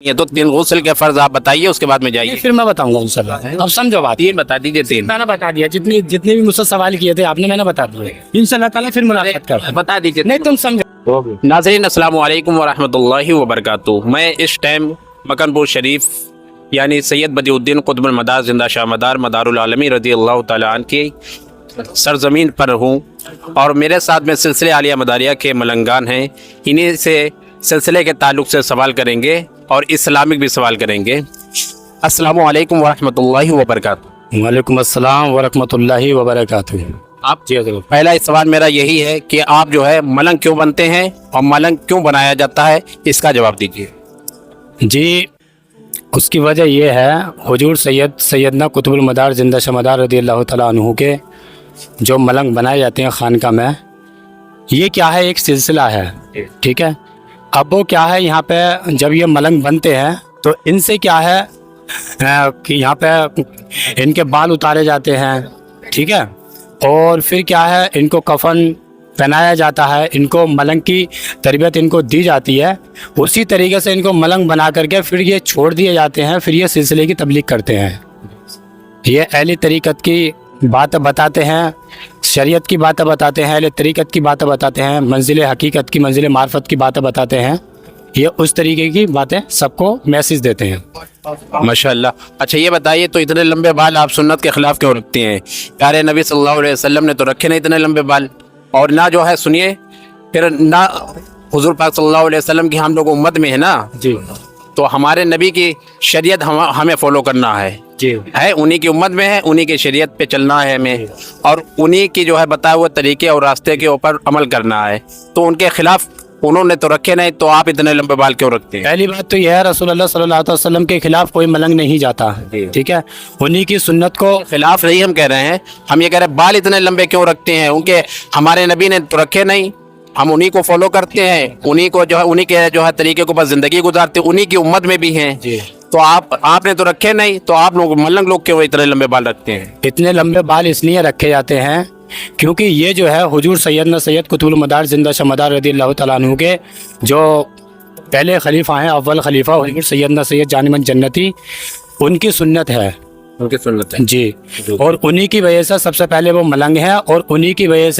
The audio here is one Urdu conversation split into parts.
یہ تو 3 غسل کے فرض آپ بتائیے، اس کے بعد میں جائیے. پھر میں بتاؤں گا انشاءاللہ. اب سمجھو بات. 3 بتا دیجیے. 3 میں نے بتا دیا، جتنے بھی مجھ سے سوال کیے تھے آپ نے، میں نے بتا دیا. انشاءاللہ تعالیٰ پھر ملاقات کرتے ہیں. بتا دیجیے. نہیں تم سمجھو. ناظرین السلام علیکم ورحمۃ اللہ وبرکاتہ. میں اس ٹائم مکن پور شریف یعنی سید بدیع الدین قطب المدار زندہ شاہ مدار مدار العالمین رضی اللہ تعالیٰ عنہ کی سرزمین پر ہوں، اور میرے ساتھ میں سلسلے عالیہ مداریہ کے ملنگان ہیں. انہی سے سلسلے کے تعلق سے سوال کریں گے اور اسلامک بھی سوال کریں گے. السلام علیکم ورحمۃ اللہ وبرکاتہ. وعلیکم السلام ورحمۃ اللہ وبرکاتہ. آپ پہلا سوال میرا یہی ہے کہ آپ جو ہے ملنگ کیوں بنتے ہیں اور ملنگ کیوں بنایا جاتا ہے، اس کا جواب دیجیے. جی، اس کی وجہ یہ ہے حضور سیدنا قطب المدار زندہ شاہ مدار رضی اللہ تعالیٰ عنہ کے جو ملنگ بنائے جاتے ہیں خانقاہ میں، یہ کیا ہے، ایک سلسلہ ہے. ٹھیک ہے. اب وہ کیا ہے، یہاں پہ جب یہ ملنگ بنتے ہیں تو ان سے کیا ہے کہ یہاں پہ ان کے بال اتارے جاتے ہیں. ٹھیک ہے. اور پھر کیا ہے، ان کو کفن پہنایا جاتا ہے، ان کو ملنگ کی تربیت ان کو دی جاتی ہے. اسی طریقے سے ان کو ملنگ بنا کر کے پھر یہ چھوڑ دیے جاتے ہیں، پھر یہ سلسلے کی تبلیغ کرتے ہیں. یہ اہل طریقت کی باتیں بتاتے ہیں، شریعت کی باتیں بتاتے ہیں، اہل طریقت کی باتیں بتاتے ہیں، منزل حقیقت کی، منزل معرفت کی باتیں بتاتے ہیں. یہ اس طریقے کی باتیں سب کو میسج دیتے ہیں. ماشاءاللہ. اچھا یہ بتائیے، تو اتنے لمبے بال آپ سنت کے خلاف کیوں رکھتے ہیں؟ پیارے نبی صلی اللہ علیہ وسلم نے تو رکھے نہیں اتنے لمبے بال، اور نہ جو ہے سنیے پھر نہ حضور پاک صلی اللہ علیہ وسلم کی ہم لوگ امت میں ہے نا. جی. تو ہمارے نبی کی شریعت ہمیں فالو کرنا ہے. جی. ہے انہی کی امت میں ہے، انہی کی شریعت پہ چلنا ہے ہمیں، اور انہی کی جو ہے بتائے ہوئے طریقے اور راستے کے اوپر عمل کرنا ہے. تو ان کے خلاف انہوں نے تو رکھے نہیں، تو آپ اتنے لمبے بال کیوں رکھتے ہیں؟ پہلی بات تو یہ ہے، رسول اللہ صلی اللہ علیہ وسلم کے خلاف کوئی ملنگ نہیں جاتا. ٹھیک ہے. انہی کی سنت کو خلاف نہیں ہم کہہ رہے ہیں، ہم یہ کہہ رہے ہیں بال اتنے لمبے کیوں رکھتے ہیں؟ ان کے ہمارے نبی نے تو رکھے نہیں، ہم انہی کو فالو کرتے ہیں، انہی کو جو ہے انہی کے جو ہے طریقے کو بس زندگی گزارتے ہیں، انہی کی امت میں بھی ہیں. جی. تو آپ نے تو رکھے نہیں، تو آپ لوگ ملنگ لوگ کیوں اتنے لمبے بال رکھتے ہیں؟ اتنے لمبے بال اس لیے رکھے جاتے ہیں کیونکہ یہ جو ہے حضور سیدنا سید قطب المدار زندہ شاہ مدار رضی اللہ تعالیٰ عنہ کے جو پہلے خلیفہ ہیں، اول خلیفہ حضور سیدنا سید جان من جنتی، ان کی سنت ہے. ان کی سنت ہے. جی. اور انہی کی وجہ سے سب سے پہلے وہ ملنگ ہیں، اور انہی کی وجہ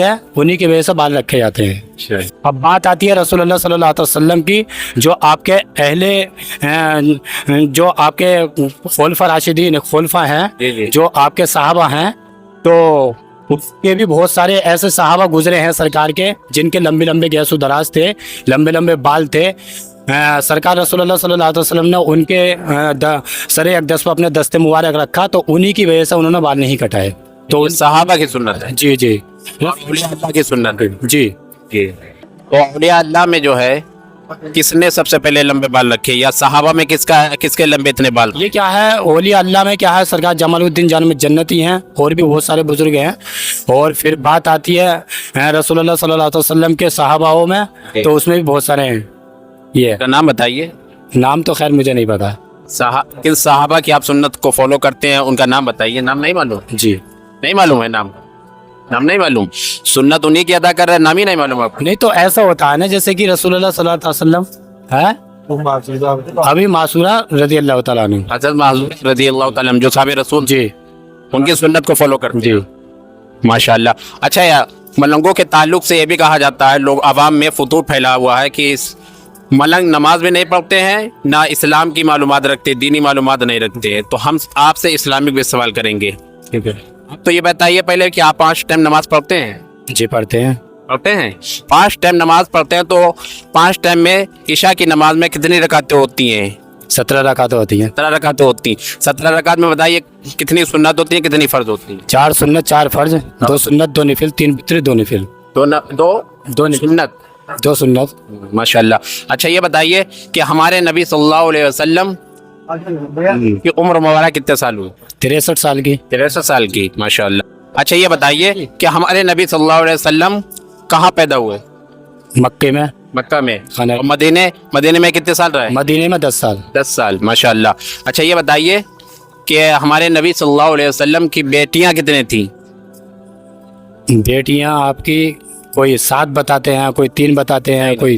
سے بال رکھے جاتے ہیں. اب بات آتی ہے رسول اللہ صلی اللہ علیہ وسلم کی، جو آپ کے جو آپ کے خلفاء راشدین خلفاء ہیں، جو آپ کے صحابہ ہیں، تو اس کے بھی بہت سارے ایسے صحابہ گزرے ہیں سرکار کے جن کے لمبے لمبے گیس و دراز تھے، لمبے لمبے بال تھے. سرکار رسول اللہ صلی اللہ علیہ وسلم نے ان کے سر اقدس پر اپنے دست مبارک رکھا، تو انہی کی وجہ سے انہوں نے بال نہیں کٹائے. تو صحابہ کی سنت ہے. جی. جی. اولیاء اللہ کی سنت ہے. جی. تو اولیاء اللہ میں جو ہے کس نے سب سے پہلے لمبے بال رکھے، یا صحابہ میں کس کے لمبے اتنے بال؟ یہ کیا ہے، اولیاء اللہ میں کیا ہے، سرکار جمال الدین جان میں جنتی ہیں، اور بھی بہت سارے بزرگ ہیں. اور پھر بات آتی ہے رسول اللہ صلی اللہ علیہ وسلم کے صحاباؤں میں، تو اس میں بھی بہت سارے ہیں. یہ نام بتائیے. نام تو خیر مجھے نہیں پتا. کن صحابہ کی آپ سنت کو فالو کرتے ہیں، ان کا نام بتائیے. نام نہیں معلوم؟ جی. نہیں معلوم ہے نام نہیں معلوم. سنت انہی کی ادا کر رہے ہیں، نام ہی نہیں معلوم آپ کو؟ نہیں تو ایسا ہوتا ہے نا، جیسے کہ رسول اللہ صلی اللہ علیہ وسلم ہے ابھی معصورہ رضی اللہ تعالیٰ عنہ، حضرت معصورہ رضی اللہ تعالیٰ عنہ جو صحابہ رسول، جی، ان کی سنت کو فالو کرتے ہیں. جی. ماشاءاللہ. اچھا، یا ملنگوں کے تعلق سے یہ بھی کہا جاتا ہے، لوگ عوام میں فتور پھیلا ہوا ہے کہ ملنگ نماز بھی نہیں پڑھتے ہیں، نہ اسلام کی معلومات رکھتے، دینی معلومات نہیں رکھتے ہیں. تو ہم آپ سے اسلامک بھی سوال کریں گے. ٹھیک ہے. اب تو یہ بتائیے پہلے کہ آپ 5 ٹائم نماز پڑھتے ہیں؟ جی پڑھتے ہیں. 5 ٹائم نماز پڑھتے ہیں، تو 5 ٹائم میں عشاء کی نماز میں کتنی رکعتیں ہوتی ہیں؟ 17 رکعتیں ہوتی ہیں. 17 رکعتیں ہوتی ہیں. 17 رکعت میں بتائیے کتنی سنت ہوتی ہیں، کتنی فرض ہوتی ہیں؟ 4 سنت 4 فرض، 2 سنت 2 نفل، 3 وتر 2 نفل. 2 سنت 2 سنت. ماشاءاللہ. اچھا یہ بتائیے کہ ہمارے نبی صلی اللہ علیہ وسلم کی عمر مبارک کتنے سال ہوئی؟ 63 سال کی. 63 سال کی. ماشاءاللہ. اچھا یہ بتائیے کہ ہمارے نبی صلی اللہ علیہ وسلم کہاں پیدا ہوئے؟ مکے میں. مکہ میں. اور مدینے میں کتنے سال رہے؟ مدینے میں 10 سال. 10 سال. ماشاءاللہ. اچھا یہ بتائیے کہ ہمارے نبی صلی اللہ علیہ وسلم کی بیٹیاں کتنے تھیں؟ بیٹیاں آپ کی کوئی 7 بتاتے ہیں، کوئی 3 بتاتے ہیں، کوئی